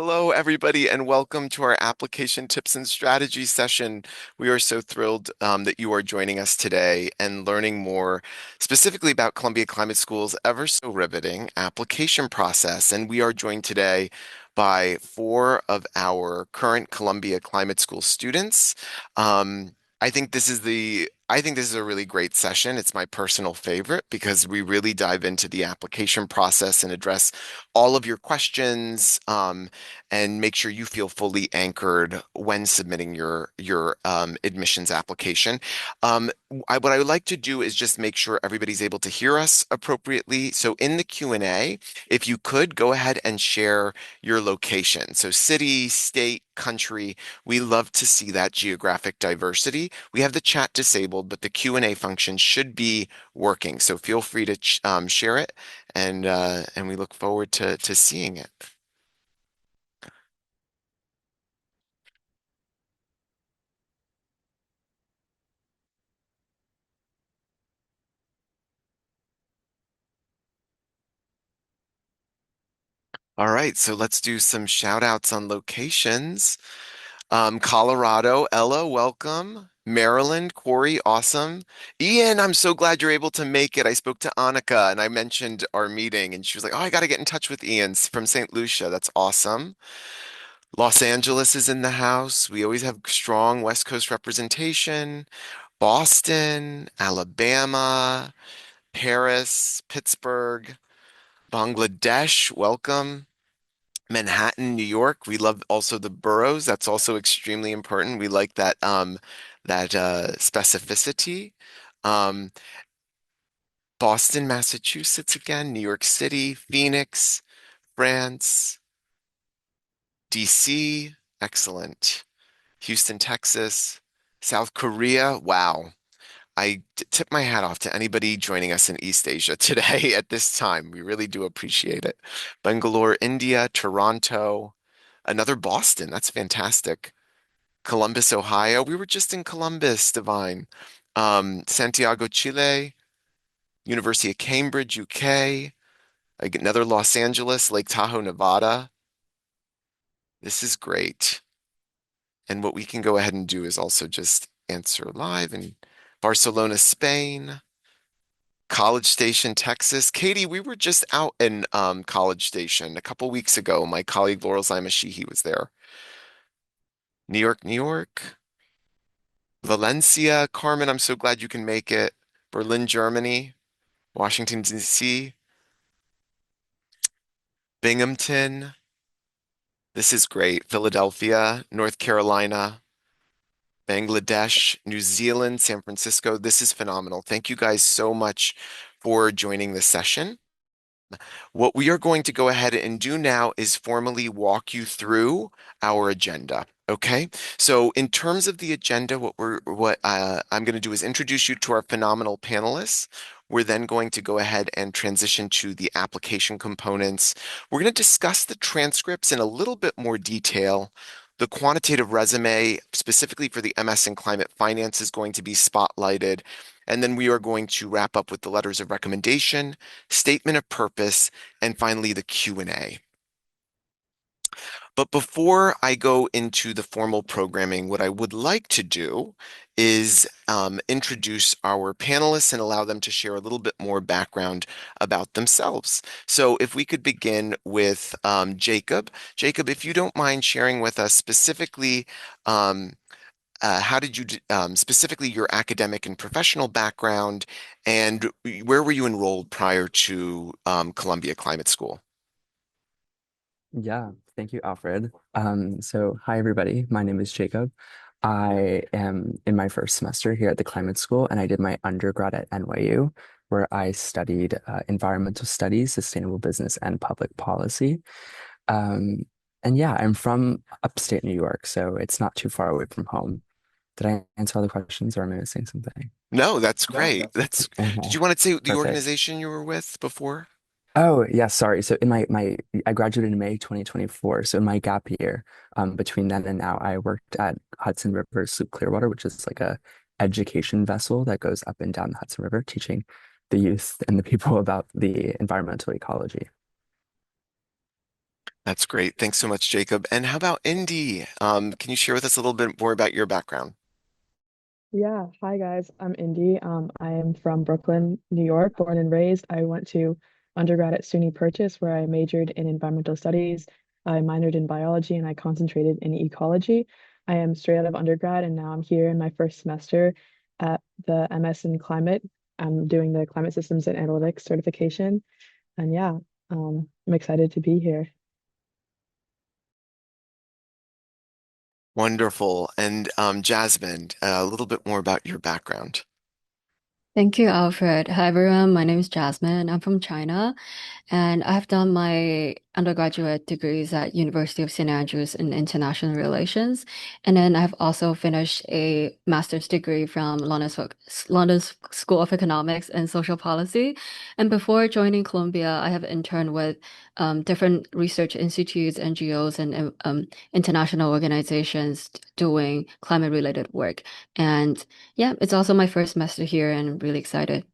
Hello, everybody, and welcome to our application tips and strategy session. We are so thrilled that you are joining us today and learning more specifically about Columbia Climate School's ever so riveting application process. And we are joined today by four of our current Columbia Climate School students. Um, I think this is a really great session. It's my personal favorite because we really dive into the application process and address all of your questions. And make sure you feel fully anchored when submitting your admissions application. What I would like to do is just make sure everybody's able to hear us appropriately. So in the Q&A, if you could go ahead and share your location. So city, state, country, we love to see that geographic diversity. We have the chat disabled, but the Q&A function should be working. So feel free to share it, and we look forward to seeing it. All right, so let's do some shout outs on locations. Colorado, Ella, welcome. Maryland, Corey, awesome. Ian, I'm so glad you're able to make it. I spoke to Annika and I mentioned our meeting, and she was like, "Oh, I got to get in touch with Ian from St. Lucia. That's awesome." Los Angeles is in the house. We always have strong West Coast representation. Boston, Alabama, Paris, Pittsburgh, Bangladesh, welcome. Manhattan, New York. We love also the boroughs. That's also extremely important. We like that specificity. Um, Boston, Massachusetts again, New York City, Phoenix, France, DC, excellent. Houston, Texas, South Korea. Wow. Tip my hat off to anybody joining us in East Asia today at this time. We really do appreciate it. Bangalore, India, Toronto, another Boston. That's fantastic. Columbus, Ohio. We were just in Columbus, Divine. Santiago, Chile, University of Cambridge, UK, like another Los Angeles, Lake Tahoe, Nevada. This is great. And what we can go ahead and do is also just answer live in Barcelona, Spain. College Station, Texas. Katie, we were just out in College Station a couple weeks ago. My colleague Laurel Zimashihi was there. New York, New York. Valencia, Carmen, I'm so glad you can make it. Berlin, Germany. Washington, D.C. Binghamton. This is great. Philadelphia, North Carolina, Bangladesh, New Zealand, San Francisco. This is phenomenal. Thank you guys so much for joining the session. What we are going to go ahead and do now is formally walk you through our agenda. Okay, so in terms of the agenda, what I'm going to do is introduce you to our phenomenal panelists. We're then going to go ahead and transition to the application components. We're going to discuss the transcripts in a little bit more detail. The quantitative resume, specifically for the MS in climate finance, is going to be spotlighted. And then we are going to wrap up with the letters of recommendation, statement of purpose, and finally the Q&A. But before I go into the formal programming, what I would like to do is introduce our panelists and allow them to share a little bit more background about themselves. So if we could begin with Jacob. Jacob, if you don't mind sharing with us specifically um, how did you specifically your academic and professional background, and where were you enrolled prior to Columbia Climate School? Yeah, thank you, Alfred. So hi everybody. My name is Jacob. I am in my first semester here at the Climate School, and I did my undergrad at NYU, where I studied environmental studies, sustainable business, and public policy. Um, and yeah, I'm from upstate New York, so it's not too far away from home. Did I answer all the questions, or am I missing something? No, that's great. That's. Did Okay, you want to say the perfect. organization you were with before? Oh, yeah, sorry. So in my I graduated in May 2024. So in my gap year, between then and now, I worked at Hudson River Sloop Clearwater, which is like a education vessel that goes up and down the Hudson River, teaching the youth and the people about the environmental ecology. That's great. Thanks so much, Jacob. And how about Indy? Can you share with us a little bit more about your background? Yeah, hi guys. I'm Indy. I am from Brooklyn, New York, born and raised. I went to undergrad at SUNY Purchase, where I majored in environmental studies. I minored in biology, and I concentrated in ecology. I am straight out of undergrad, and now I'm here in my first semester at the MS in climate. I'm doing the climate systems and analytics certification, and yeah, I'm excited to be here. Wonderful. And Jasmine, a little bit more about your background. Thank you, Alfred. Hi, everyone. My name is Jasmine. I'm from China, and I've done my undergraduate degrees at University of St. Andrews in International Relations. And then I've also finished a master's degree from London School of Economics and Social Policy. And before joining Columbia, I have interned with different research institutes, NGOs, and international organizations doing climate-related work. And yeah, it's also my first semester here and I'm really excited.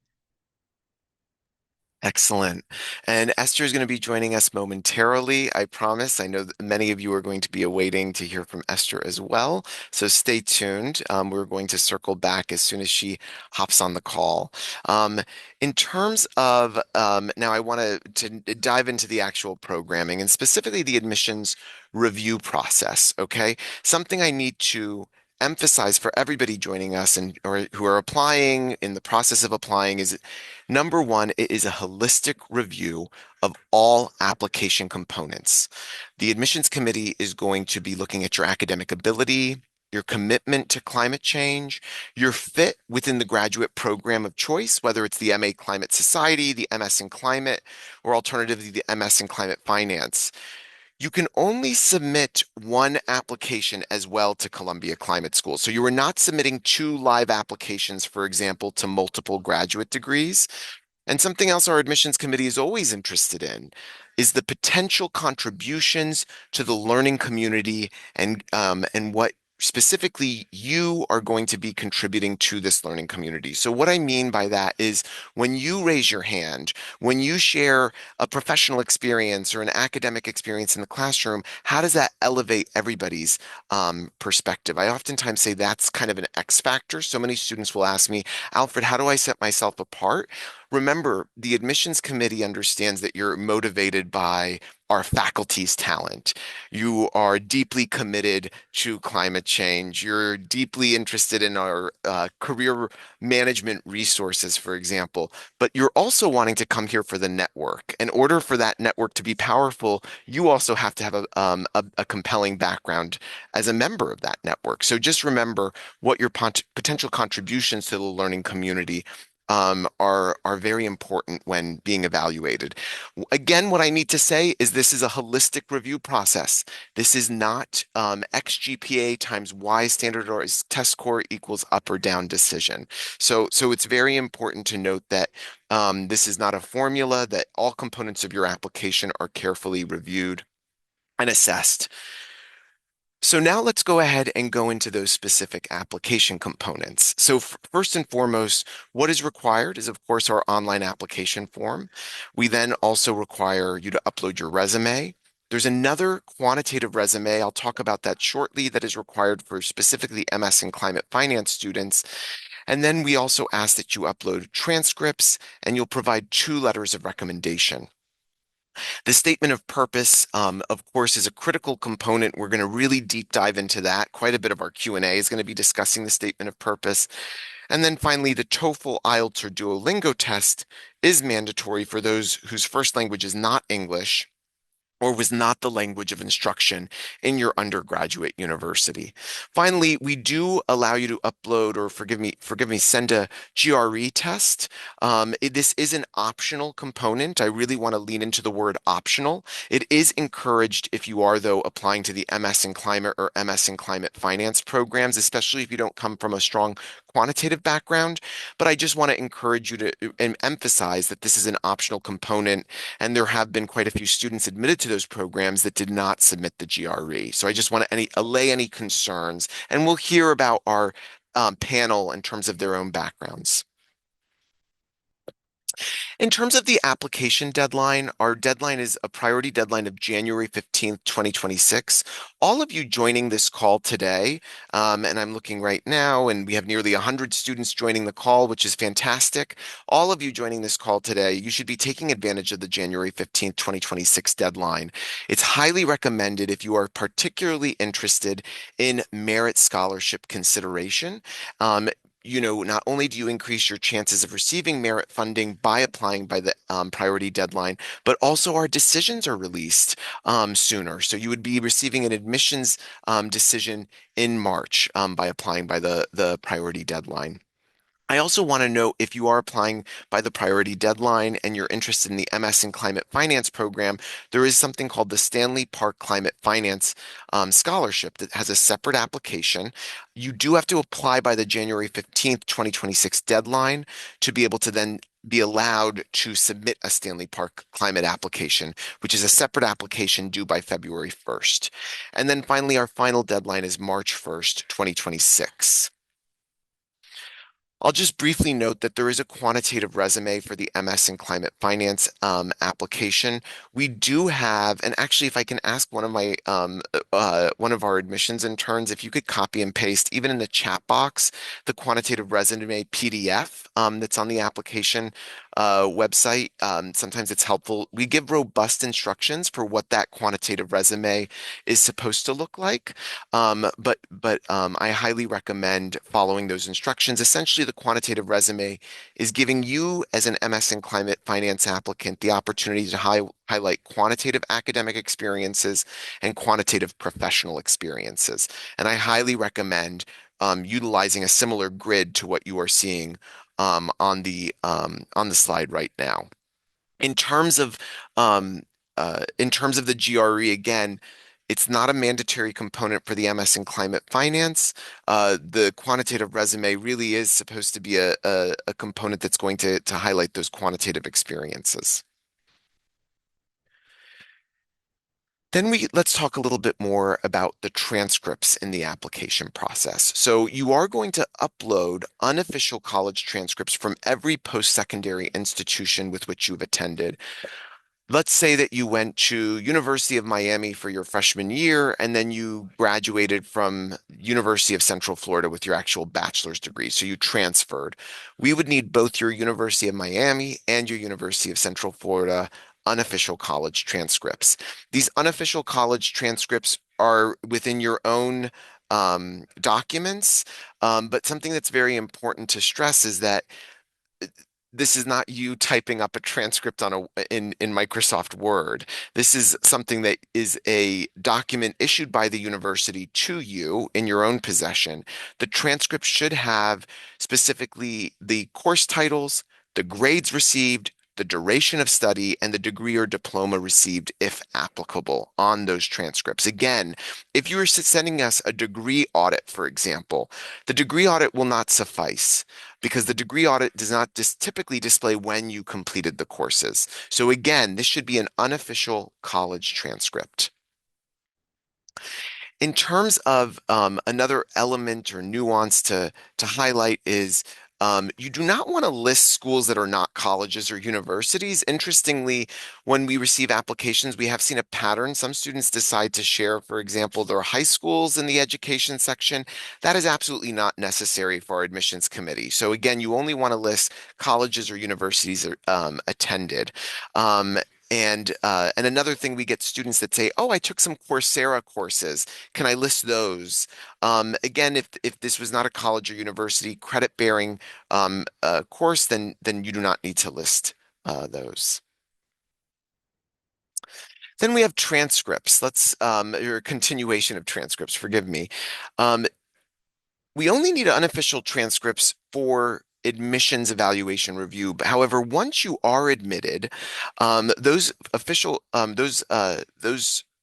Excellent. And Esther is going to be joining us momentarily, I promise. I know that many of you are going to be awaiting to hear from Esther as well. So stay tuned. We're going to circle back as soon as she hops on the call. Um, in terms of now, I want to dive into the actual programming and specifically the admissions review process. Okay. Something I need to emphasize for everybody joining us and or who are applying in the process of applying is number one, it is a holistic review of all application components. The admissions committee is going to be looking at your academic ability, your commitment to climate change, your fit within the graduate program of choice, whether it's the MA Climate Society, the MS in Climate, or alternatively the MS in Climate Finance. You can only submit one application as well to Columbia Climate School. So you are not submitting two live applications, for example, to multiple graduate degrees. And something else our admissions committee is always interested in is the potential contributions to the learning community and what specifically you are going to be contributing to this learning community. So what I mean by that is when you raise your hand, when you share a professional experience or an academic experience in the classroom, how does that elevate everybody's perspective? I oftentimes say that's kind of an X factor. So many students will ask me, Alfred, how do I set myself apart? Remember, the admissions committee understands that you're motivated by our faculty's talent. You are deeply committed to climate change. You're deeply interested in our career management resources, for example, but you're also wanting to come here for the network. In order for that network to be powerful, you also have to have a compelling background as a member of that network. So just remember what your potential contributions to the learning community are very important when being evaluated. Again, what I need to say is this is a holistic review process. This is not XGPA times Y standardized test score equals up or down decision. So it's very important to note that this is not a formula, that all components of your application are carefully reviewed and assessed. So now let's go ahead and go into those specific application components. So first and foremost, what is required is, of course, our online application form. We then also require you to upload your resume. There's another quantitative resume. I'll talk about that shortly that is required for specifically MS and climate finance students. And then we also ask that you upload transcripts and you'll provide two letters of recommendation. The statement of purpose, of course, is a critical component. We're going to really deep dive into that. Quite a bit of our Q&A is going to be discussing the statement of purpose. And then finally, the TOEFL, IELTS, or Duolingo test is mandatory for those whose first language is not English or was not the language of instruction in your undergraduate university. Finally, we do allow you to upload or forgive me, send a GRE test. This is an optional component. I really want to lean into the word optional. It is encouraged if you are, though, applying to the MS in Climate or MS in Climate Finance programs, especially if you don't come from a strong quantitative background. But I just want to encourage you to and emphasize that this is an optional component and there have been quite a few students admitted to those programs that did not submit the GRE. So I just want to allay any concerns, and we'll hear about our panel in terms of their own backgrounds. In terms of the application deadline, our deadline is a priority deadline of January 15th, 2026. All of you joining this call today, and I'm looking right now, and we have nearly 100 students joining the call, which is fantastic. All of you joining this call today, you should be taking advantage of the January 15th, 2026 deadline. It's highly recommended if you are particularly interested in merit scholarship consideration. Um, not only do you increase your chances of receiving merit funding by applying by the priority deadline, but also our decisions are released sooner. So you would be receiving an admissions decision in March by applying by the priority deadline. I also want to note if you are applying by the priority deadline and you're interested in the MS in Climate Finance program, there is something called the Stanley Park Climate Finance Scholarship that has a separate application. You do have to apply by the January 15th, 2026 deadline to be able to then be allowed to submit a Stanley Park climate application, which is a separate application due by February 1st. And then finally, our final deadline is March 1st, 2026. I'll just briefly note that there is a quantitative resume for the MS in Climate Finance application. We do have, and actually, if I can ask one of our admissions interns, if you could copy and paste, even in the chat box, the quantitative resume PDF that's on the application website. Sometimes it's helpful. We give robust instructions for what that quantitative resume is supposed to look like. But I highly recommend following those instructions. Essentially, the quantitative resume is giving you, as an MS in climate finance applicant, the opportunity to highlight quantitative academic experiences and quantitative professional experiences. And I highly recommend utilizing a similar grid to what you are seeing on the slide right now. In terms of the GRE, again, it's not a mandatory component for the MS in climate finance. The quantitative resume really is supposed to be a component that's going to highlight those quantitative experiences. Then let's talk a little bit more about the transcripts in the application process. So you are going to upload unofficial college transcripts from every post-secondary institution with which you've attended. Let's say that you went to University of Miami for your freshman year, and then you graduated from University of Central Florida with your actual bachelor's degree. So you transferred. We would need both your University of Miami and your University of Central Florida unofficial college transcripts. These unofficial college transcripts are within your own documents, but something that's very important to stress is that this is not you typing up a transcript in Microsoft Word. This is something that is a document issued by the university to you in your own possession. The transcript should have specifically the course titles, the grades received, the duration of study, and the degree or diploma received, if applicable, on those transcripts. Again, if you are sending us a degree audit, for example, the degree audit will not suffice because the degree audit does not typically display when you completed the courses. So again, this should be an unofficial college transcript. In terms of another element or nuance to highlight is you do not want to list schools that are not colleges or universities. Interestingly, when we receive applications, we have seen a pattern. Some students decide to share, for example, their high schools in the education section. That is absolutely not necessary for our admissions committee. So again, you only want to list colleges or universities attended. And another thing, we get students that say, "Oh, I took some Coursera courses. Can I list those?" Again, if this was not a college or university credit-bearing course, then you do not need to list those. Then we have transcripts. Or continuation of transcripts, forgive me. Um, we only need unofficial transcripts for admissions evaluation review. However, once you are admitted, those official those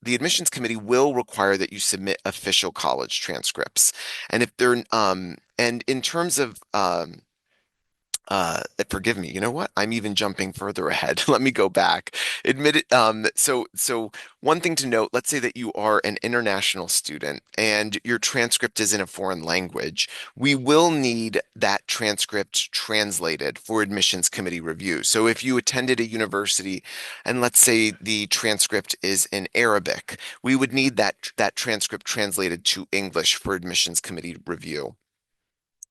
the admissions committee will require that you submit official college transcripts. And if they're and in terms of Forgive me. You know what? I'm even jumping further ahead. Let me go back. Admit it. So one thing to note, let's say that you are an international student and your transcript is in a foreign language. We will need that transcript translated for admissions committee review. So if you attended a university and let's say the transcript is in Arabic, we would need that transcript translated to English for admissions committee review.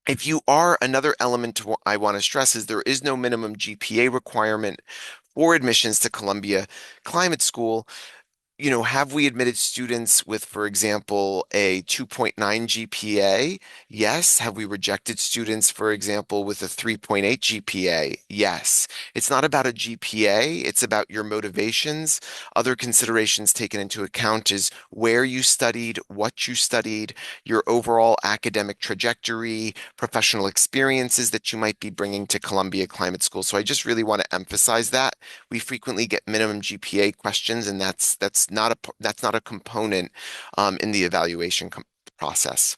If you are, another element I want to stress is there is no minimum GPA requirement for admissions to Columbia Climate School. Have we admitted students with, for example, a 2.9 GPA? Yes. Have we rejected students, for example, with a 3.8 GPA? Yes. It's not about a GPA, it's about your motivations. Other considerations taken into account is where you studied, what you studied, your overall academic trajectory, professional experiences that you might be bringing to Columbia Climate School. So I just really want to emphasize that. We frequently get minimum GPA questions, and that's not a component in the evaluation process.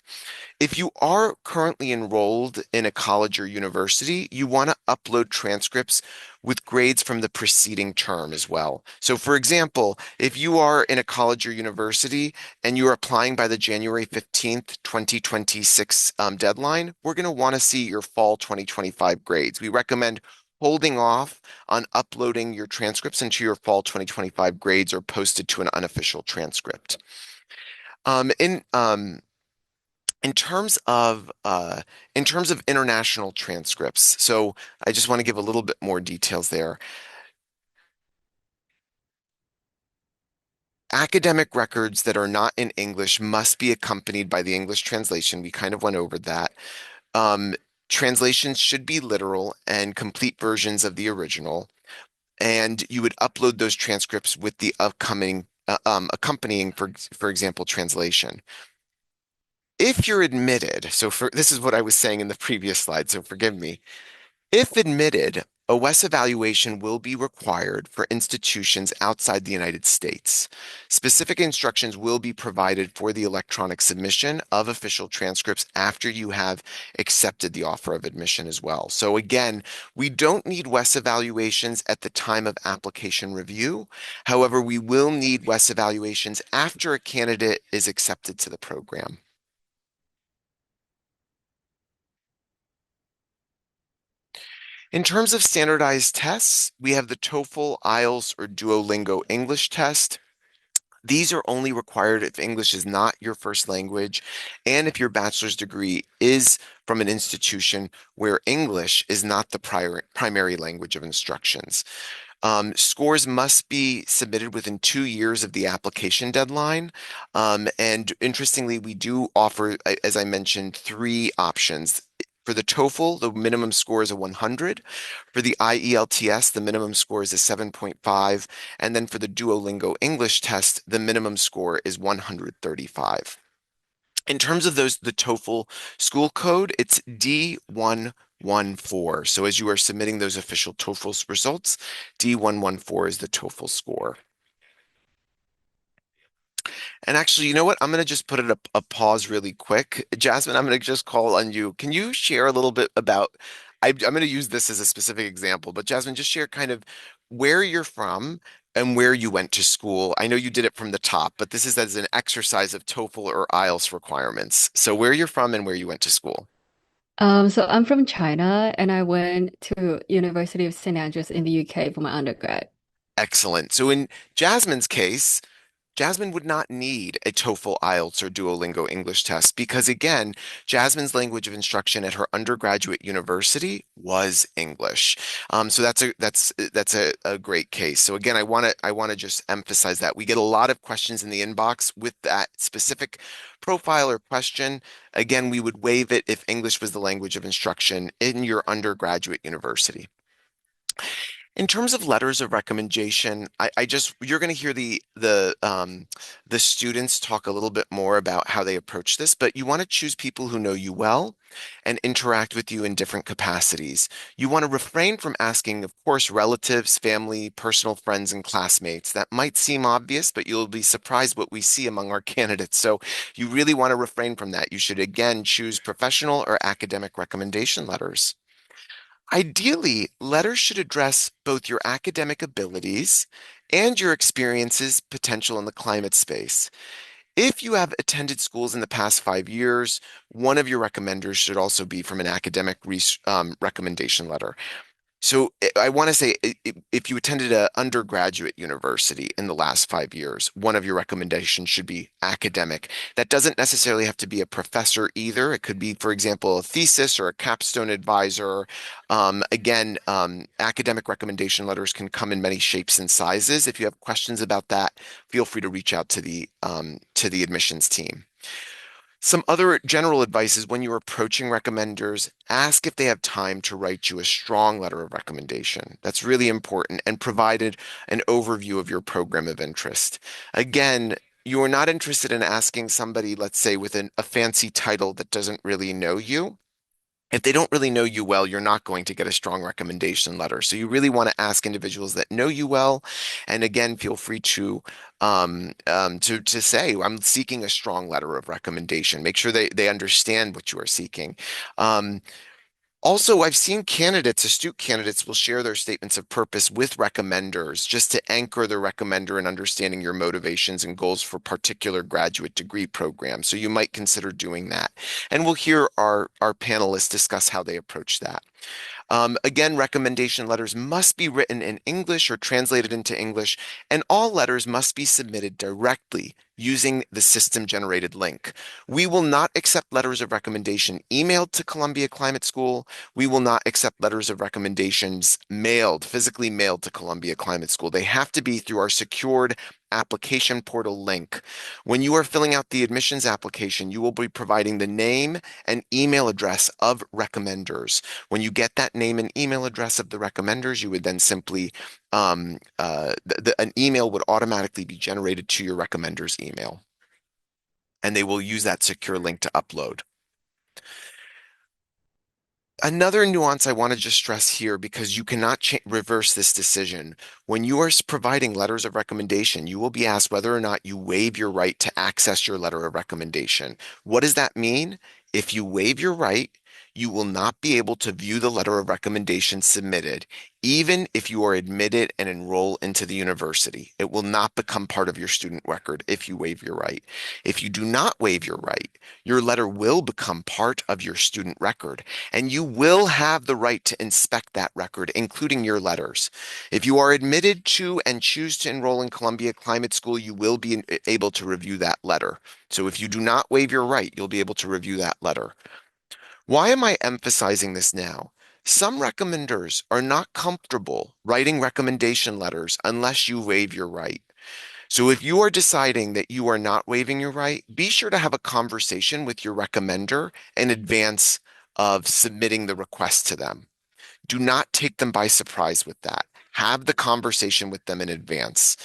If you are currently enrolled in a college or university, you want to upload transcripts with grades from the preceding term as well. So, for example, if you are in a college or university and you're applying by the January 15th, 2026 deadline, we're going to want to see your fall 2025 grades. We recommend holding off on uploading your transcripts until your fall 2025 grades are posted to an unofficial transcript. Um, in um, in terms of international transcripts, so I just want to give a little bit more details there. Academic records that are not in English must be accompanied by the English translation. We kind of went over that. Um, Translations should be literal and complete versions of the original, and you would upload those transcripts with the upcoming accompanying, for example, translation. If you're admitted, this is what I was saying in the previous slide, so forgive me. If admitted, a WES evaluation will be required for institutions outside the United States. Specific instructions will be provided for the electronic submission of official transcripts after you have accepted the offer of admission as well. So again, we don't need WES evaluations at the time of application review. However, we will need WES evaluations after a candidate is accepted to the program. In terms of standardized tests, we have the TOEFL, IELTS, or Duolingo English test. These are only required if English is not your first language and if your bachelor's degree is from an institution where English is not the primary language of instructions. Scores must be submitted within 2 years of the application deadline. And interestingly, we do offer, as I mentioned, three options. For the TOEFL, the minimum score is a 100. For the IELTS, the minimum score is a 7.5. And then for the Duolingo English test, the minimum score is 135. In terms of the TOEFL school code, it's D114. So as you are submitting those official TOEFL results, D114 is the TOEFL score. And actually, you know what? I'm going to just put a pause really quick. Jasmine, I'm going to just call on you. Can you share a little bit about, I'm going to use this as a specific example, but Jasmine, just share kind of where you're from and where you went to school. I know you did it from the top, but this is as an exercise of TOEFL or IELTS requirements. So where you're from and where you went to school. So I'm from China and I went to University of St. Andrews in the UK for my undergrad. Excellent. So in Jasmine's case, Jasmine would not need a TOEFL, IELTS, or Duolingo English test because, again, Jasmine's language of instruction at her undergraduate university was English. So that's a great case. So again, I want to just emphasize that we get a lot of questions in the inbox with that specific profile or question. Again, we would waive it if English was the language of instruction in your undergraduate university. In terms of letters of recommendation, you're going to hear the students talk a little bit more about how they approach this, but you want to choose people who know you well and interact with you in different capacities. You want to refrain from asking, of course, relatives, family, personal friends, and classmates. That might seem obvious, but you'll be surprised what we see among our candidates. So you really want to refrain from that. You should again choose professional or academic recommendation letters. Ideally, letters should address both your academic abilities and your experiences, potential in the climate space. If you have attended schools in the past 5 years, one of your recommenders should also be from an academic recommendation letter. So I want to say if you attended an undergraduate university in the last 5 years, one of your recommendations should be academic. That doesn't necessarily have to be a professor either. It could be, for example, a thesis or a capstone advisor. Academic recommendation letters can come in many shapes and sizes. If you have questions about that, feel free to reach out to the admissions team. Some other general advice is when you're approaching recommenders, ask if they have time to write you a strong letter of recommendation. That's really important and provided an overview of your program of interest. Again, you are not interested in asking somebody, let's say, with a fancy title that doesn't really know you. If they don't really know you well, you're not going to get a strong recommendation letter. So you really want to ask individuals that know you well. And again, feel free to say, I'm seeking a strong letter of recommendation. Make sure they understand what you are seeking. Um, Also, I've seen candidates, astute candidates, will share their statements of purpose with recommenders just to anchor the recommender in understanding your motivations and goals for particular graduate degree programs. So you might consider doing that. And we'll hear our panelists discuss how they approach that. Again, recommendation letters must be written in English or translated into English, and all letters must be submitted directly using the system-generated link. We will not accept letters of recommendation emailed to Columbia Climate School. We will not accept letters of recommendations mailed, physically mailed to Columbia Climate School. They have to be through our secured application portal link. When you are filling out the admissions application, you will be providing the name and email address of recommenders. When you get that name and email address of the recommenders, you would then simply, an email would automatically be generated to your recommender's email, and they will use that secure link to upload. Another nuance I want to just stress here, because you cannot reverse this decision. When you are providing letters of recommendation, you will be asked whether or not you waive your right to access your letter of recommendation. What does that mean? If you waive your right, you will not be able to view the letter of recommendation submitted, even if you are admitted and enroll into the university. It will not become part of your student record if you waive your right. If you do not waive your right, your letter will become part of your student record, and you will have the right to inspect that record, including your letters. If you are admitted to and choose to enroll in Columbia Climate School, you will be able to review that letter. So if you do not waive your right, you'll be able to review that letter. Why am I emphasizing this now? Some recommenders are not comfortable writing recommendation letters unless you waive your right. So if you are deciding that you are not waiving your right, be sure to have a conversation with your recommender in advance of submitting the request to them. Do not take them by surprise with that. Have the conversation with them in advance.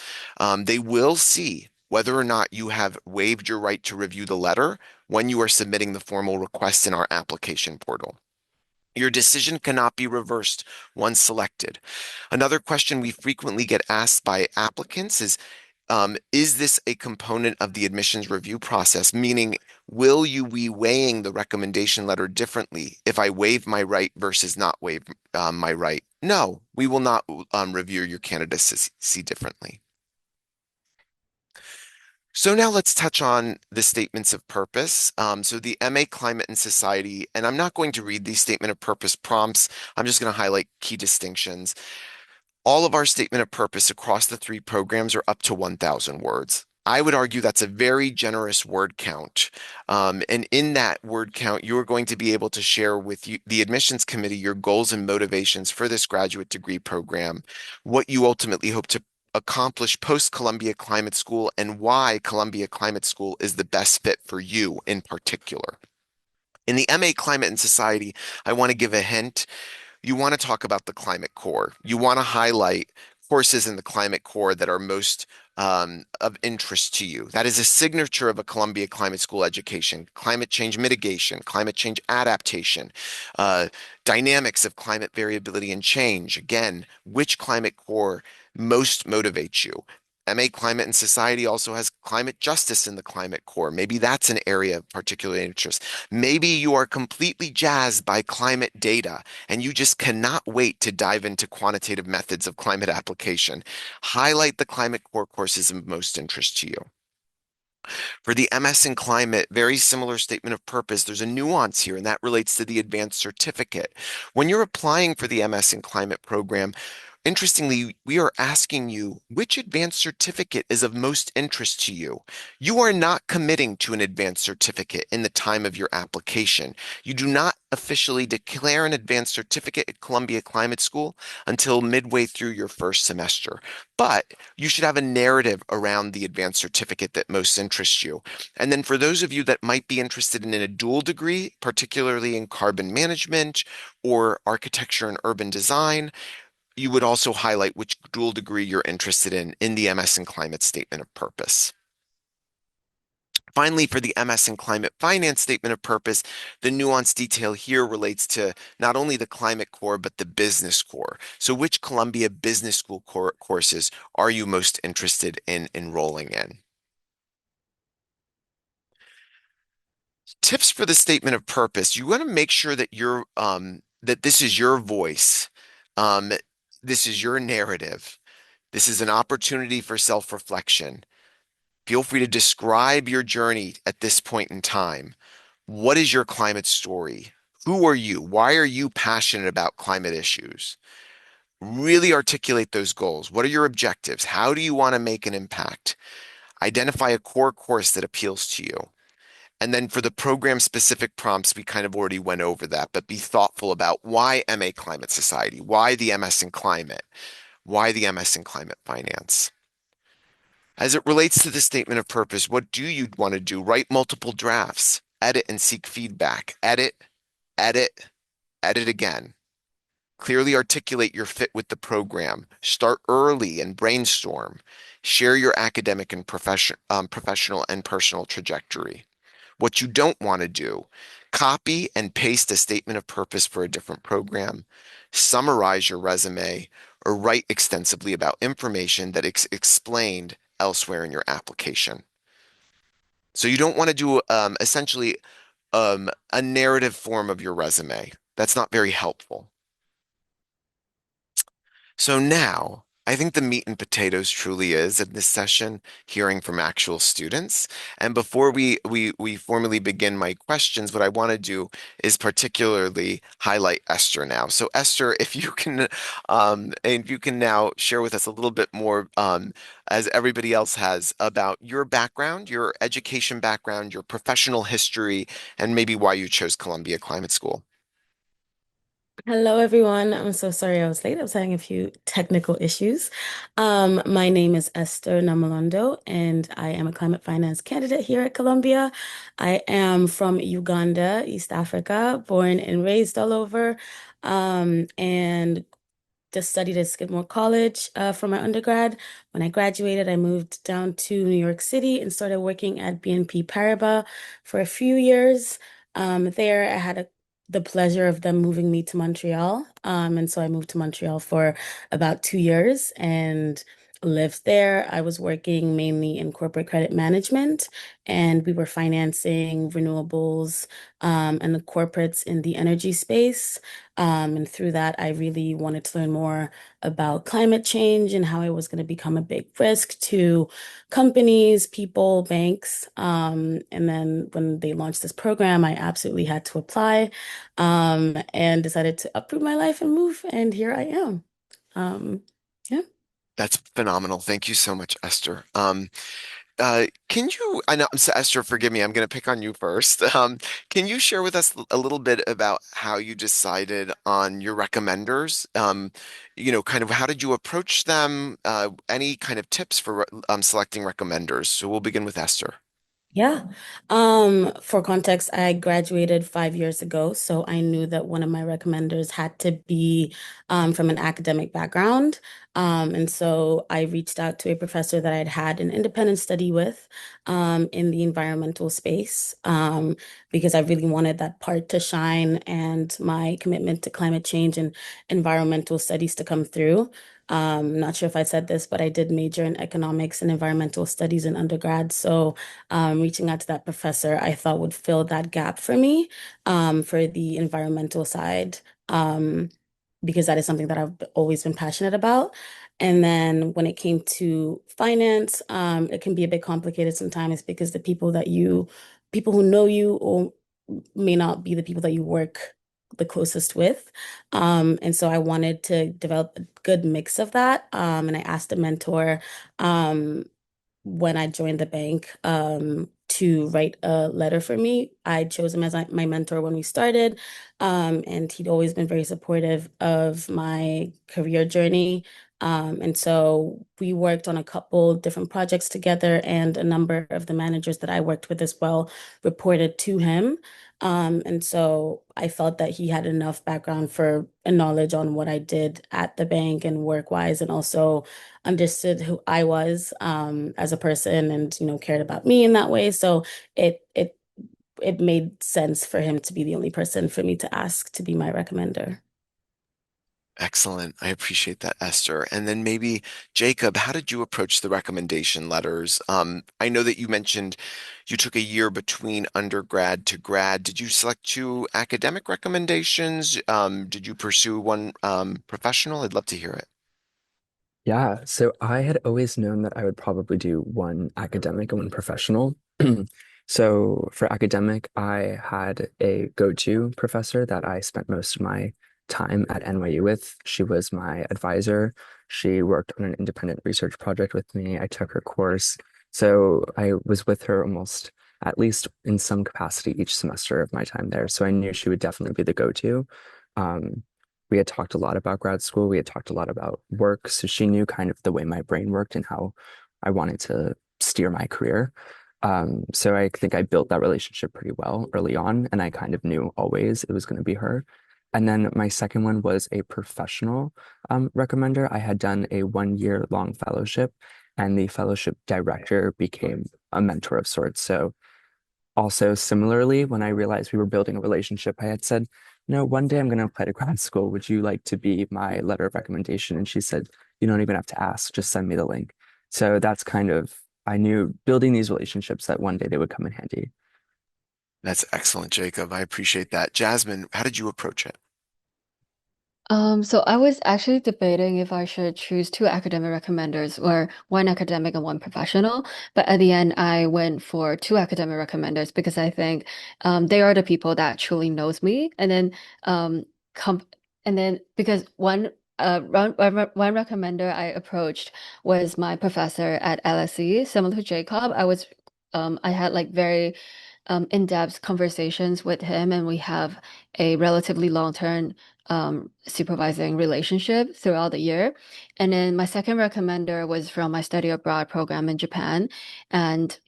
They will see whether or not you have waived your right to review the letter when you are submitting the formal request in our application portal. Your decision cannot be reversed once selected. Another question we frequently get asked by applicants is this a component of the admissions review process? Meaning, will you be weighing the recommendation letter differently if I waive my right versus not waive my right? No, we will not review your candidacy differently. So now let's touch on the statements of purpose. So the MA Climate and Society, and I'm not going to read these statement of purpose prompts. I'm just going to highlight key distinctions. All of our statement of purpose across the three programs are up to 1,000 words. I would argue that's a very generous word count. And in that word count, you're going to be able to share with the admissions committee your goals and motivations for this graduate degree program, what you ultimately hope to accomplish post Columbia Climate School, and why Columbia Climate School is the best fit for you in particular. In the MA Climate and Society, I want to give a hint. You want to talk about the climate core. You want to highlight courses in the climate core that are most of interest to you. That is a signature of a Columbia Climate School education: climate change mitigation, climate change adaptation, uh, dynamics of climate variability and change. Again, which climate core most motivates you? MA Climate and Society also has climate justice in the climate core. Maybe that's an area of particular interest. Maybe you are completely jazzed by climate data and you just cannot wait to dive into quantitative methods of climate application. Highlight the climate core courses of most interest to you. For the MS in climate, very similar statement of purpose. There's a nuance here, and that relates to the advanced certificate. When you're applying for the MS in climate program, interestingly, we are asking you which advanced certificate is of most interest to you. You are not committing to an advanced certificate in the time of your application. You do not officially declare an advanced certificate at Columbia Climate School until midway through your first semester. But you should have a narrative around the advanced certificate that most interests you. And then for those of you that might be interested in a dual degree, particularly in carbon management or architecture and urban design, you would also highlight which dual degree you're interested in the MS in Climate Statement of Purpose. Finally, for the MS in Climate Finance Statement of Purpose, the nuanced detail here relates to not only the climate core, but the business core. So which Columbia Business School courses are you most interested in enrolling in? Tips for the statement of purpose. You want to make sure that that this is your voice. Um, this is your narrative. This is an opportunity for self-reflection. Feel free to describe your journey at this point in time. What is your climate story? Who are you? Why are you passionate about climate issues? Really articulate those goals. What are your objectives? How do you want to make an impact? Identify a core course that appeals to you. And then for the program specific prompts, we kind of already went over that, but be thoughtful about why MA Climate Society, why the MS in Climate, why the MS in Climate Finance. As it relates to the statement of purpose, what do you want to do? Write multiple drafts, edit and seek feedback, edit, edit, edit again. Clearly articulate your fit with the program. Start early and brainstorm. Share your academic and professional and personal trajectory. What you don't want to do, copy and paste a statement of purpose for a different program, summarize your resume, or write extensively about information that is explained elsewhere in your application. So you don't want to do essentially a narrative form of your resume. That's not very helpful. So now, I think the meat and potatoes truly is in this session, hearing from actual students. And before we formally begin my questions, what I want to do is particularly highlight Esther now. So Esther, if you can now share with us a little bit more, as everybody else has, about your background, your education background, your professional history, and maybe why you chose Columbia Climate School. Hello, everyone. I'm so sorry I was late. I was having a few technical issues. My name is Esther Namalondo, and I am a climate finance candidate here at Columbia. I am from Uganda, East Africa, born and raised all over, and just studied at Skidmore College for my undergrad. When I graduated, I moved down to New York City and started working at BNP Paribas for a few years. There, I had the pleasure of them moving me to Montreal. And so I moved to Montreal for about 2 years and lived there. I was working mainly in corporate credit management, and we were financing renewables and the corporates in the energy space. And through that, I really wanted to learn more about climate change and how it was going to become a big risk to companies, people, banks. And then when they launched this program, I absolutely had to apply and decided to uproot my life and move. And here I am. Yeah. That's phenomenal. Thank you so much, Esther. Can you, I know, so Esther, forgive me, I'm going to pick on you first. Can you share with us a little bit about how you decided on your recommenders? Kind of how did you approach them? Any kind of tips for selecting recommenders? So we'll begin with Esther. Yeah. For context, I graduated 5 years ago, so I knew that one of my recommenders had to be from an academic background. And so I reached out to a professor that I'd had an independent study with in the environmental space because I really wanted that part to shine and my commitment to climate change and environmental studies to come through. Not sure if I said this, but I did major in economics and environmental studies in undergrad. So reaching out to that professor, I thought would fill that gap for me for the environmental side, because that is something that I've always been passionate about. And then when it came to finance, it can be a bit complicated sometimes because people who know you or may not be the people that you work the closest with. And so I wanted to develop a good mix of that. And I asked a mentor, um, when I joined the bank, to write a letter for me. I chose him as my mentor when we started, and he'd always been very supportive of my career journey. And so we worked on a couple different projects together, and a number of the managers that I worked with as well reported to him. And so I felt that he had enough background for a knowledge on what I did at the bank and work-wise, and also understood who I was as a person and cared about me in that way. So it it it made sense for him to be the only person for me to ask to be my recommender. Excellent. I appreciate that, Esther. And then maybe Jacob, how did you approach the recommendation letters? I know that you mentioned you took a year between undergrad to grad. Did you select two academic recommendations? Did you pursue one professional? I'd love to hear it. Yeah, so I had always known that I would probably do one academic and one professional. So for academic, I had a go-to professor that I spent most of my time at NYU with. She was my advisor. She worked on an independent research project with me. I took her course. So I was with her almost at least in some capacity each semester of my time there. So I knew she would definitely be the go-to. Um, we had talked a lot about grad school. We had talked a lot about work. So she knew kind of the way my brain worked and how I wanted to steer my career. So I think I built that relationship pretty well early on, and I kind of knew always it was going to be her. And then my second one was a professional recommender. I had done a 1 year long fellowship, and the fellowship director became a mentor of sorts. So also, similarly, when I realized we were building a relationship, I had said, no, one day I'm going to apply to grad school. Would you like to be my letter of recommendation? And she said, you don't even have to ask, just send me the link. So that's kind of, I knew building these relationships that one day they would come in handy. That's excellent, Jacob. I appreciate that. Jasmine, how did you approach it? So I was actually debating if I should choose two academic recommenders or one academic and one professional. But at the end, I went for two academic recommenders because I think they are the people that truly knows me. And then com and then because one recommender I approached was my professor at LSE, similar to Jacob. I had like very in-depth conversations with him, and we have a relatively long-term supervising relationship throughout the year. And then my second recommender was from my study abroad program in Japan. And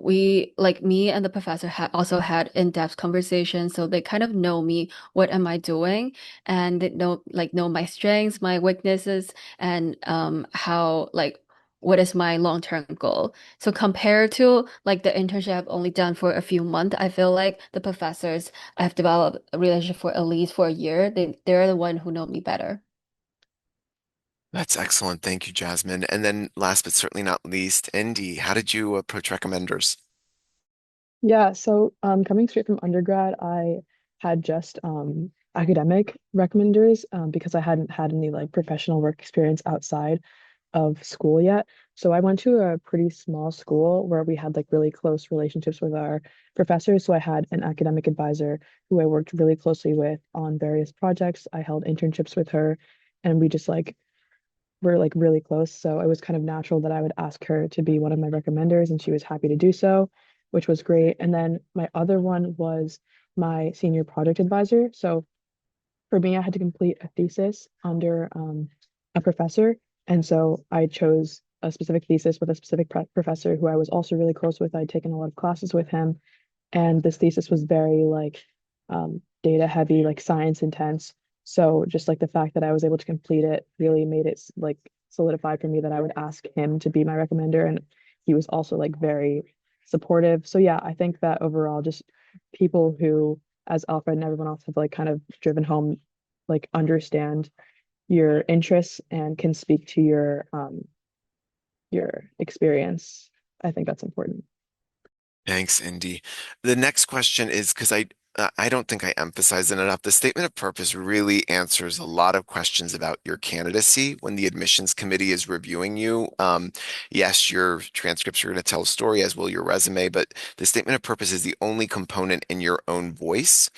we like me and the professor had also had in-depth conversations, so they kind of know me, what am I doing, and they know my strengths, my weaknesses, and how like what is my long-term goal. So compared to like the internship I've only done for a few months, I feel like the professors I've developed a relationship for at least for a year. They're the one who know me better. That's excellent. Thank you, Jasmine. And then last but certainly not least, Indy, how did you approach recommenders? Yeah, so coming straight from undergrad, I had just academic recommenders because I hadn't had any like professional work experience outside of school yet. So I went to a pretty small school where we had like really close relationships with our professors. So I had an academic advisor who I worked really closely with on various projects. I held internships with her, and we just like were like really close. So it was kind of natural that I would ask her to be one of my recommenders, and she was happy to do so, which was great. And then my other one was my senior project advisor. So for me, I had to complete a thesis under a professor. And so I chose a specific thesis with a specific professor who I was also really close with. I'd taken a lot of classes with him. And this thesis was very like data heavy, like science intense. So just like the fact that I was able to complete it really made it like solidified for me that I would ask him to be my recommender. And he was also like very supportive. So yeah, I think that overall just people who, as Alfred and everyone else have like kind of driven home, like understand your interests and can speak to your experience. I think that's important. Thanks, Indy. The next question is because I don't think I emphasize it enough. The statement of purpose really answers a lot of questions about your candidacy when the admissions committee is reviewing you. Yes, your transcripts are going to tell a story, as will your resume, but the statement of purpose is the only component in your own voice.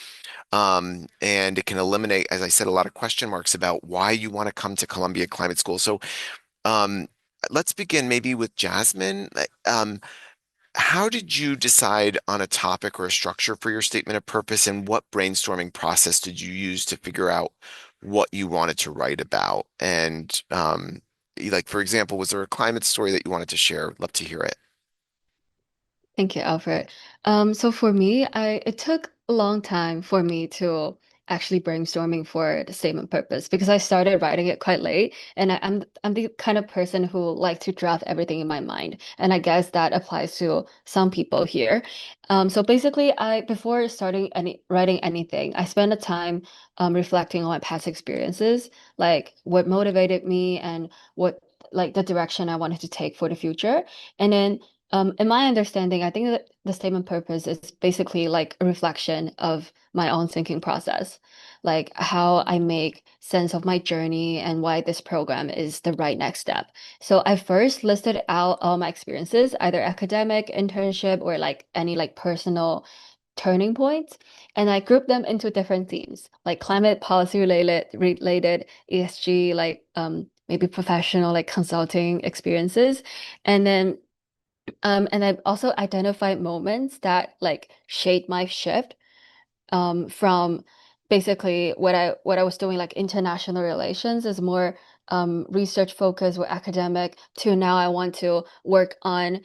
And it can eliminate, as I said, a lot of question marks about why you want to come to Columbia Climate School. So um, let's begin maybe with Jasmine. How did you decide on a topic or a structure for your statement of purpose, and what brainstorming process did you use to figure out what you wanted to write about? And like, for example, was there a climate story that you wanted to share? Love to hear it. Thank you, Alfred. So for me, it took a long time for me to actually brainstorming for the statement purpose because I started writing it quite late, and I'm the kind of person who like to draft everything in my mind, and I guess that applies to some people here. So basically, I before starting any writing anything, I spend the time reflecting on my past experiences, like what motivated me and what like the direction I wanted to take for the future, and then. In my understanding, I think that the statement purpose is basically like a reflection of my own thinking process, like how I make sense of my journey and why this program is the right next step. So I first listed out all my experiences, either academic, internship, or like any like personal turning points, and I grouped them into different themes, like climate policy related ESG, like maybe professional like consulting experiences, and then and I've also identified moments that like shaped my shift from basically what I was doing like international relations is more research focused or academic to now I want to work at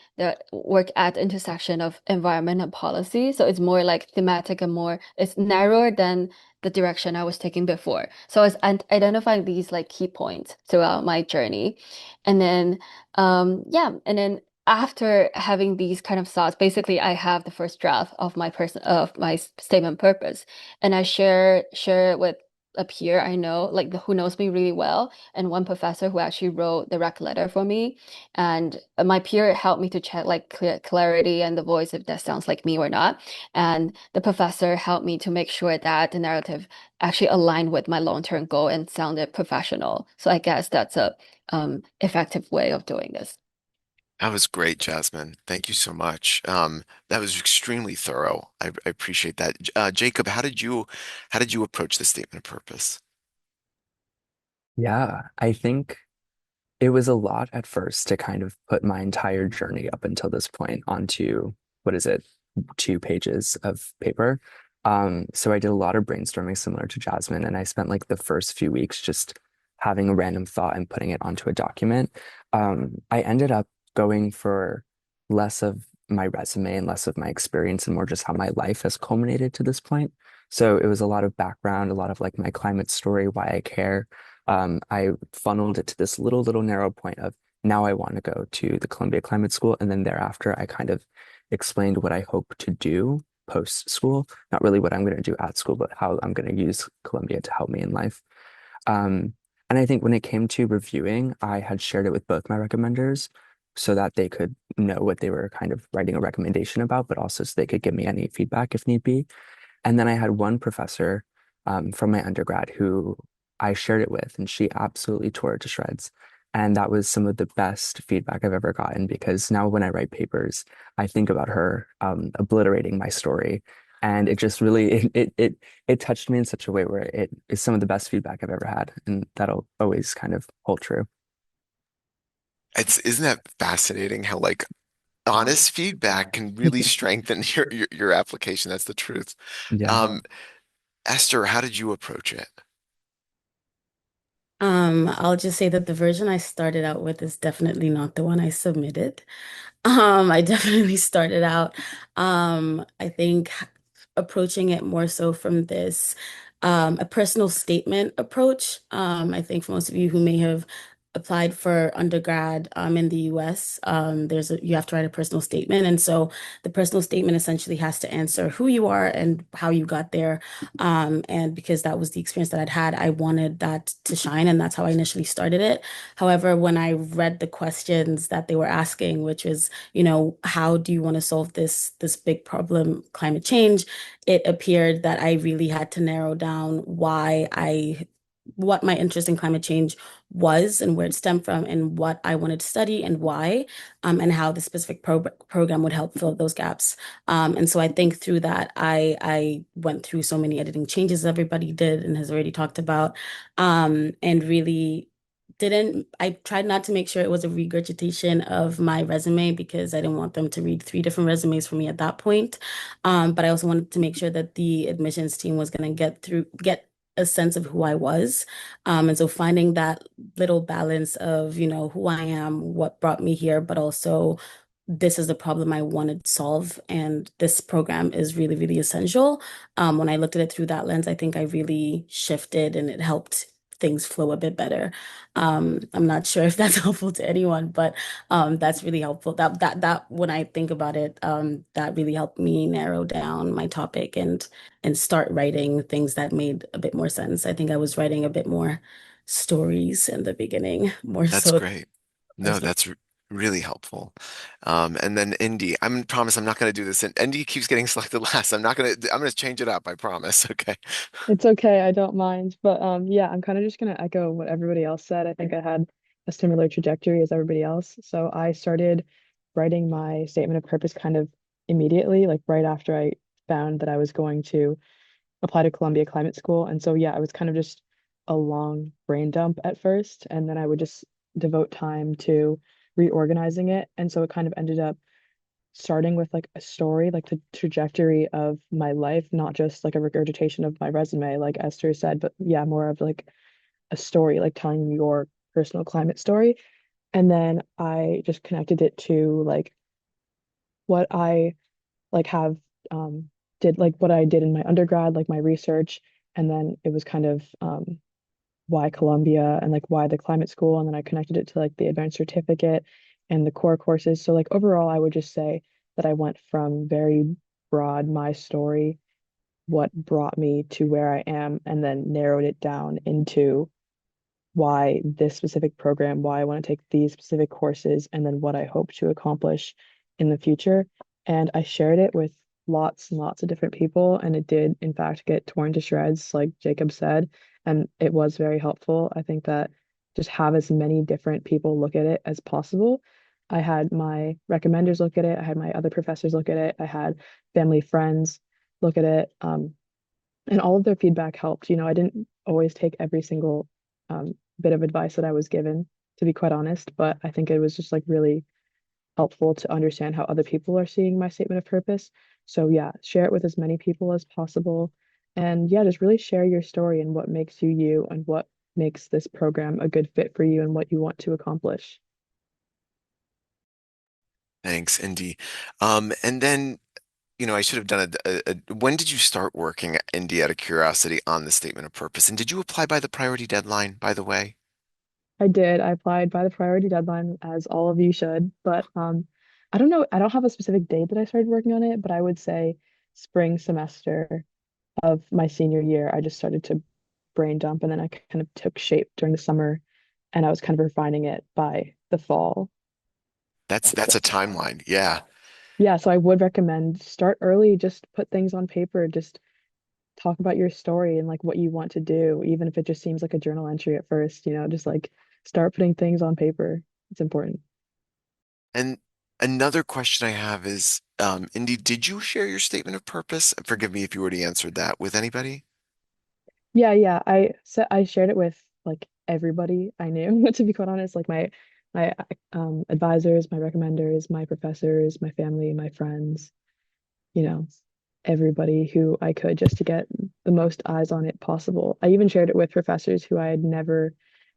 the intersection of environment and policy. So it's more like thematic and more it's narrower than the direction I was taking before. So I was identifying these like key points throughout my journey. And then and then after having these kind of thoughts, basically I have the first draft of my statement purpose, and I share it with a peer I know, like who knows me really well, and one professor who actually wrote the rec letter for me, and my peer helped me to check like clarity and the voice if that sounds like me or not, and the professor helped me to make sure that the narrative actually aligned with my long-term goal and sounded professional. So I guess that's a effective way of doing this. That was great, Jasmine. Thank you so much. That was extremely thorough. I appreciate that. Jacob, how did you approach the statement of purpose? Yeah, I think it was a lot at first to kind of put my entire journey up until this point onto, what is it, 2 pages of paper. So I did a lot of brainstorming similar to Jasmine, and I spent like the first few weeks just having a random thought and putting it onto a document. I ended up going for less of my resume and less of my experience and more just how my life has culminated to this point. So it was a lot of background, a lot of like my climate story, why I care. I funneled it to this little narrow point of now I want to go to the Columbia Climate School. And then thereafter, I kind of explained what I hope to do post school, not really what I'm going to do at school, but how I'm going to use Columbia to help me in life. Um, and I think when it came to reviewing, I had shared it with both my recommenders so that they could know what they were kind of writing a recommendation about, but also so they could give me any feedback if need be. And then I had one professor from my undergrad who I shared it with, and she absolutely tore it to shreds. And that was some of the best feedback I've ever gotten because now when I write papers, I think about her obliterating my story. And it just really it touched me in such a way where it is some of the best feedback I've ever had. And that'll always kind of hold true. Isn't that fascinating how like honest feedback can really strengthen your application. That's the truth. Yeah. Um, Esther, how did you approach it? I'll just say that the version I started out with is definitely not the one I submitted. I definitely started out, I think approaching it more so from this, a personal statement approach. I think for most of you who may have applied for undergrad in the US, you have to write a personal statement, and so the personal statement essentially has to answer who you are and how you got there. And because that was the experience that I'd had, I wanted that to shine, and that's how I initially started it. However, when I read the questions that they were asking, which was, how do you want to solve this big problem, climate change, it appeared that I really had to narrow down what my interest in climate change was and where it stemmed from and what I wanted to study and why, and how the specific program would help fill those gaps. And so I think through that, I went through so many editing changes everybody did and has already talked about, and really didn't I tried not to make sure it was a regurgitation of my resume because I didn't want them to read three different resumes for me at that point. But I also wanted to make sure that the admissions team was going to get a sense of who I was. And so finding that little balance of, who I am, what brought me here, but also this is the problem I wanted to solve. And this program is really, really essential. When I looked at it through that lens, I think I really shifted and it helped things flow a bit better. I'm not sure if that's helpful to anyone, but that's really helpful. That when I think about it, that really helped me narrow down my topic and start writing things that made a bit more sense. I think I was writing a bit more stories in the beginning, more That's so great. No, personal. that's really helpful. And then Indy, I'm promise I'm not going to do this. And Indy keeps getting selected last. I'm going to change it up. I promise. Okay. It's okay, I don't mind. But yeah, I'm kind of just gonna echo what everybody else said. I think I had a similar trajectory as everybody else. So I started writing my statement of purpose kind of immediately, like right after I found that I was going to apply to Columbia Climate School. And so yeah, it was kind of just a long brain dump at first, and then I would just devote time to reorganizing it. And so it kind of ended up starting with like a story, like the trajectory of my life, not just like a regurgitation of my resume, like Esther said, but yeah, more of like a story, like telling your personal climate story. And then I just connected it to like what I like have did like what I did in my undergrad, like my research, and then it was kind of why Columbia and like why the climate school, and then I connected it to like the advanced certificate and the core courses. So like overall, I would just say that I went from very broad my story, what brought me to where I am, and then narrowed it down into why this specific program, why I want to take these specific courses, and then what I hope to accomplish in the future. And I shared it with lots and lots of different people, and it did, in fact, get torn to shreds, like Jacob said. And it was very helpful. I think that just have as many different people look at it as possible. I had my recommenders look at it, I had my other professors look at it, I had family friends look at it. And all of their feedback helped. I didn't always take every single bit of advice that I was given, to be quite honest, but I think it was just like really helpful to understand how other people are seeing my statement of purpose. So yeah, share it with as many people as possible. And yeah, just really share your story and what makes you you and what makes this program a good fit for you and what you want to accomplish. Thanks, Indy. And then, I should have done when did you start working, Indy, out of curiosity, on the statement of purpose? And did you apply by the priority deadline, by the way? I did. I applied by the priority deadline, as all of you should. But I don't know. I don't have a specific date that I started working on it, but I would say spring semester of my senior year, I just started to brain dump, and then I kind of took shape during the summer, and I was kind of refining it by the fall. That's So a timeline. Yeah. yeah, so I would recommend start early, just put things on paper, just talk about your story and like what you want to do, even if it just seems like a journal entry at first, just like start putting things on paper. It's important. And another question I have is, Indy, did you share your statement of purpose? Forgive me if you already answered that with anybody. Yeah, yeah. I shared it with like everybody I knew, to be quite honest, like my advisors, my recommenders, my professors, my family, my friends, you know, everybody who I could, just to get the most eyes on it possible. I even shared it with professors who I had never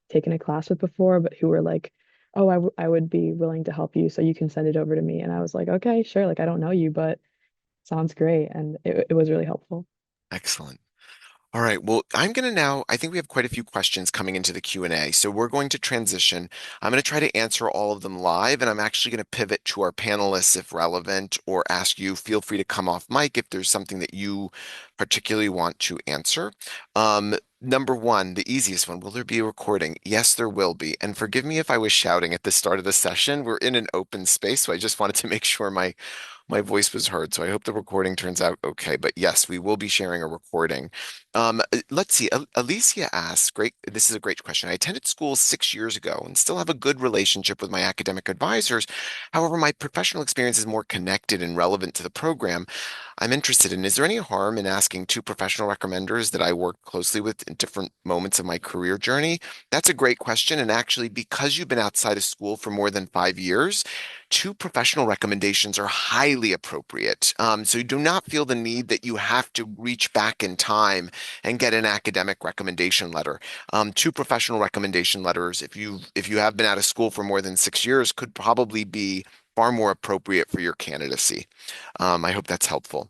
taken a class with before, but who were like, "Oh, I would be willing to help you, so you can send it over to me." And I was like, "Okay, sure. Like I don't know you, but sounds great." And it was really helpful. Excellent. All right. Well, I'm going to now, I think we have quite a few questions coming into the Q&A. So we're going to transition. I'm going to try to answer all of them live, and I'm actually going to pivot to our panelists if relevant, or ask you, feel free to come off mic if there's something that you particularly want to answer. Number one, the easiest one, will there be a recording? Yes, there will be. And forgive me if I was shouting at the start of the session. We're in an open space, so I just wanted to make sure my voice was heard. So I hope the recording turns out okay. But yes, we will be sharing a recording. Let's see. Alicia asks, great. This is a great question. I attended school 6 years ago and still have a good relationship with my academic advisors. However, my professional experience is more connected and relevant to the program I'm interested in. Is there any harm in asking two professional recommenders that I work closely with in different moments of my career journey? That's a great question. And actually, because you've been outside of school for more than 5 years, two professional recommendations are highly appropriate. So you do not feel the need that you have to reach back in time and get an academic recommendation letter. Two professional recommendation letters, if you have been out of school for more than 6 years, could probably be far more appropriate for your candidacy. I hope that's helpful.